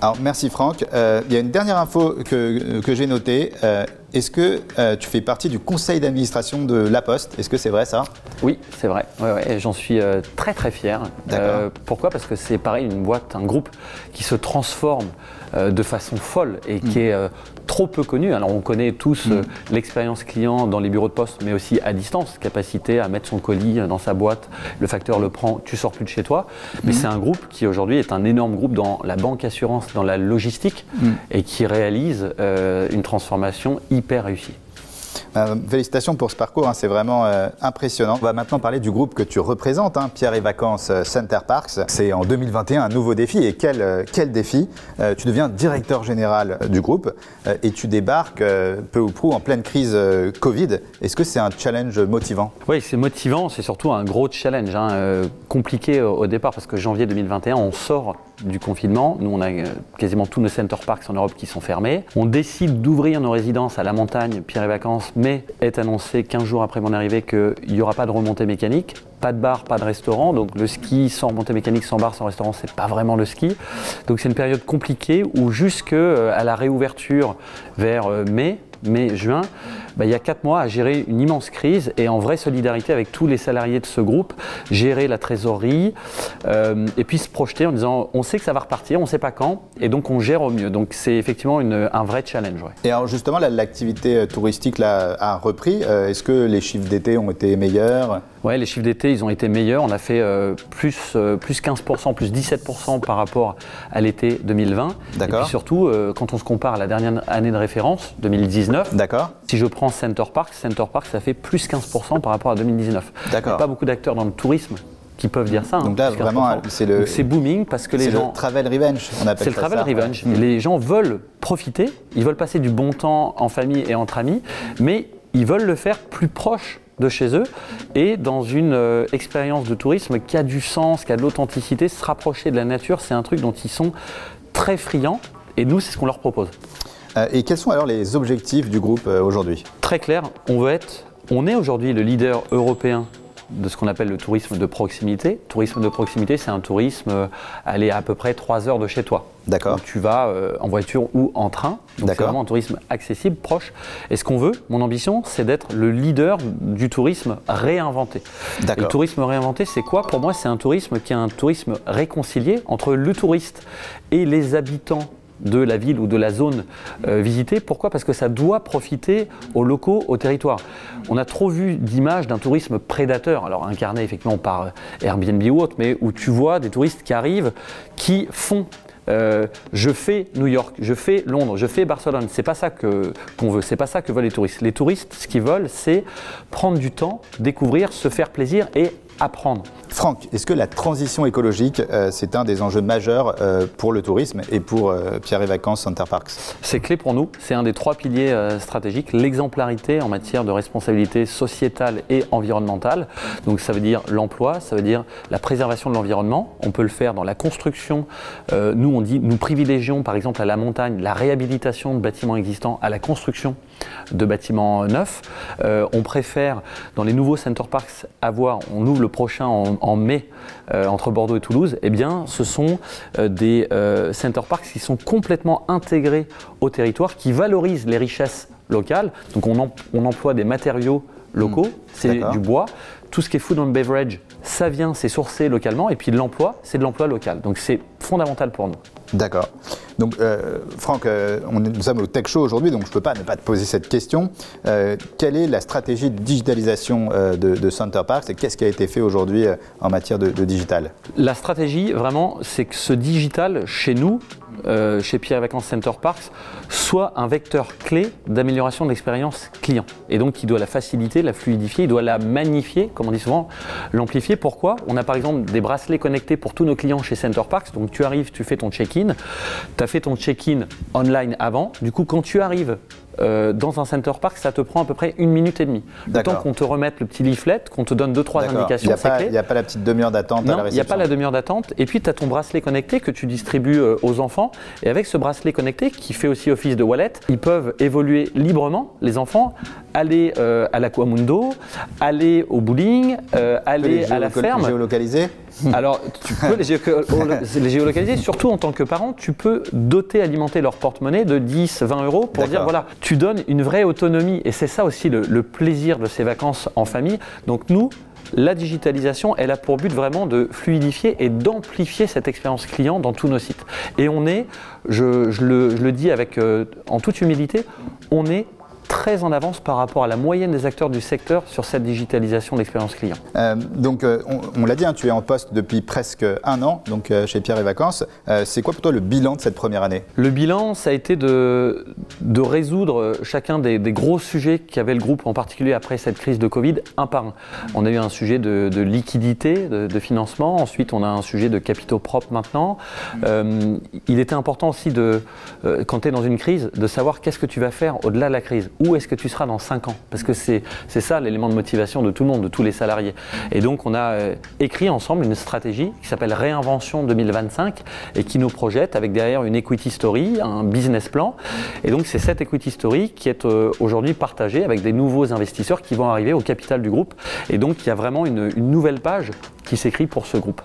Alors, merci Franck. Il y a une dernière info que j'ai notée. Est-ce que tu fais partie du conseil d'administration de La Poste? Est-ce que c'est vrai ça? Oui, c'est vrai. Ouais, j'en suis très très fier. Pourquoi? Parce que c'est pareil, une boîte, un groupe qui se transforme de façon folle et qui est trop peu connu. Alors on connaît tous l'expérience client dans les bureaux de poste, mais aussi à distance, capacité à mettre son colis dans sa boîte, le facteur le prend, tu sors plus de chez toi. Mais c'est un groupe qui aujourd'hui est un énorme groupe dans la banque assurance, dans la logistique et qui réalise une transformation hyper réussie. Félicitations pour ce parcours, hein, c'est vraiment impressionnant. On va maintenant parler du groupe que tu représentes, hein, Pierre et Vacances Center Parcs. C'est en 2021 un nouveau défi, et quel défi. Tu deviens directeur général du groupe et tu débarques peu ou prou en pleine crise Covid. Est-ce que c'est un challenge motivant? Oui, c'est motivant, c'est surtout un gros challenge, hein, compliqué au départ parce que janvier 2021, on sort du confinement. Nous, on a quasiment tous nos Center Parcs en Europe qui sont fermés. On décide d'ouvrir nos résidences à la montagne, Pierre et Vacances, mais est annoncé 15 jours après mon arrivée qu'il n'y aura pas de remontée mécanique, pas de bar, pas de restaurant. Donc le ski sans remontée mécanique, sans bar, sans restaurant, c'est pas vraiment le ski. Donc c'est une période compliquée où jusqu'à la réouverture vers mai-juin, il y a 4 mois à gérer une immense crise et en vraie solidarité avec tous les salariés de ce groupe, gérer la trésorerie et puis se projeter en disant on sait que ça va repartir, on ne sait pas quand et donc on gère au mieux. Donc c'est effectivement un vrai challenge. Ouais. Et alors justement, l'activité touristique là, a repris. Est-ce que les chiffres d'été ont été meilleurs? Oui, les chiffres d'été, ils ont été meilleurs. On a fait plus 15%, plus 17% par rapport à l'été 2020. D'accord. Et puis surtout, quand on se compare à la dernière année de référence, 2019, d'accord. Si je prends Center Parcs, ça fait plus 15% par rapport à 2019. D'accord. Il n'y a pas beaucoup d'acteurs dans le tourisme qui peuvent dire ça. Donc là, vraiment, c'est booming parce que les gens... C'est le travel revenge, on appelle ça. C'est le travel revenge. Les gens veulent profiter, ils veulent passer du bon temps en famille et entre amis, mais ils veulent le faire plus proche de chez eux et dans une expérience de tourisme qui a du sens, qui a de l'authenticité. Se rapprocher de la nature, c'est un truc dont ils sont très friands et nous, c'est ce qu'on leur propose. Et quels sont alors les objectifs du groupe aujourd'hui? Très clair, on est aujourd'hui le leader européen de ce qu'on appelle le tourisme de proximité. Tourisme de proximité, c'est un tourisme aller à peu près 3 heures de chez toi. D'accord. Tu vas en voiture ou en train. Donc c'est vraiment un tourisme accessible, proche. Et ce qu'on veut, mon ambition, c'est d'être le leader du tourisme réinventé. D'accord. Le tourisme réinventé, c'est quoi? Pour moi, c'est un tourisme qui est un tourisme réconcilié entre le touriste et les habitants de la ville ou de la zone visitée. Pourquoi? Parce que ça doit profiter aux locaux, au territoire. On a trop vu d'images d'un tourisme prédateur, alors incarné effectivement par Airbnb ou autre, mais où tu vois des touristes qui arrivent, qui font je fais New York, je fais Londres, je fais Barcelone. C'est pas ça qu'on veut, c'est pas ça que veulent les touristes. Les touristes, ce qu'ils veulent, c'est prendre du temps, découvrir, se faire plaisir et apprendre. Franck, est-ce que la transition écologique, c'est un des enjeux majeurs pour le tourisme et pour Pierre et Vacances Center Parcs? C'est clé pour nous, c'est un des 3 piliers stratégiques, l'exemplarité en matière de responsabilité sociétale et environnementale. Donc ça veut dire l'emploi, ça veut dire la préservation de l'environnement. On peut le faire dans la construction. Nous privilégions par exemple à la montagne la réhabilitation de bâtiments existants à la construction de bâtiments neufs. On préfère dans les nouveaux Center Parcs on ouvre le prochain en mai entre Bordeaux et Toulouse, eh bien ce sont des Center Parcs qui sont complètement intégrés au territoire, qui valorisent les richesses locales. Donc on emploie des matériaux locaux, c'est du bois. Tout ce qui est food and beverage, ça vient, c'est sourcé localement. Et puis l'emploi, c'est de l'emploi local. Donc c'est fondamental pour nous. D'accord. Donc Franck, nous sommes au Tech Show aujourd'hui, donc je ne peux pas ne pas te poser cette question. Quelle est la stratégie de digitalisation de Center Parcs et qu'est-ce qui a été fait aujourd'hui en matière de digital? La stratégie, vraiment, c'est que ce digital, chez nous, chez Pierre et Vacances Center Parcs, soit un vecteur clé d'amélioration de l'expérience client. Et donc, il doit la faciliter, la fluidifier, il doit la magnifier, comme on dit souvent, l'amplifier. Pourquoi? On a par exemple des bracelets connectés pour tous nos clients chez Center Parcs. Donc, tu arrives, tu fais ton check-in. Tu as fait ton check-in online avant. Du coup, quand tu arrives dans un Center Parc, ça te prend à peu près 1 minute et demie. Le temps qu'on te remette le petit leaflet, qu'on te donne 2-3 indications. Il n'y a pas la petite demi-heure d'attente à la réception. Il n'y a pas la demi-heure d'attente. Et puis, tu as ton bracelet connecté que tu distribues aux enfants. Et avec ce bracelet connecté, qui fait aussi office de wallet, ils peuvent évoluer librement, les enfants, aller à l'Aquamundo, aller au bowling, aller à la ferme. Géolocalisé? Alors, tu peux les géolocaliser, surtout en tant que parent, tu peux doter, alimenter leur porte-monnaie de 10, 20 euros pour dire, voilà, tu donnes une vraie autonomie. Et c'est ça aussi le plaisir de ces vacances en famille. Donc nous, la digitalisation, elle a pour but vraiment de fluidifier et d'amplifier cette expérience client dans tous nos sites. Et on est, je le dis avec, en toute humilité, on est très en avance par rapport à la moyenne des acteurs du secteur sur cette digitalisation de l'expérience client. On l'a dit, hein, tu es en poste depuis presque 1 an, donc chez Pierre et Vacances. C'est quoi pour toi le bilan de cette première année? Le bilan, ça a été de résoudre chacun des gros sujets qu'avait le groupe, en particulier après cette crise de Covid, un par un. On a eu un sujet de liquidité, de financement. Ensuite, on a un sujet de capitaux propres maintenant. Il était important aussi, quand tu es dans une crise, de savoir qu'est-ce que tu vas faire au-delà de la crise. Où est-ce que tu seras dans 5 ans? Parce que c'est ça l'élément de motivation de tout le monde, de tous les salariés. Et donc on a écrit ensemble une stratégie qui s'appelle Réinvention 2025 et qui nous projette avec derrière une equity story, un business plan. Et donc c'est cette equity story qui est aujourd'hui partagée avec des nouveaux investisseurs qui vont arriver au capital du groupe. Et donc il y a vraiment une nouvelle page qui s'écrit pour ce groupe.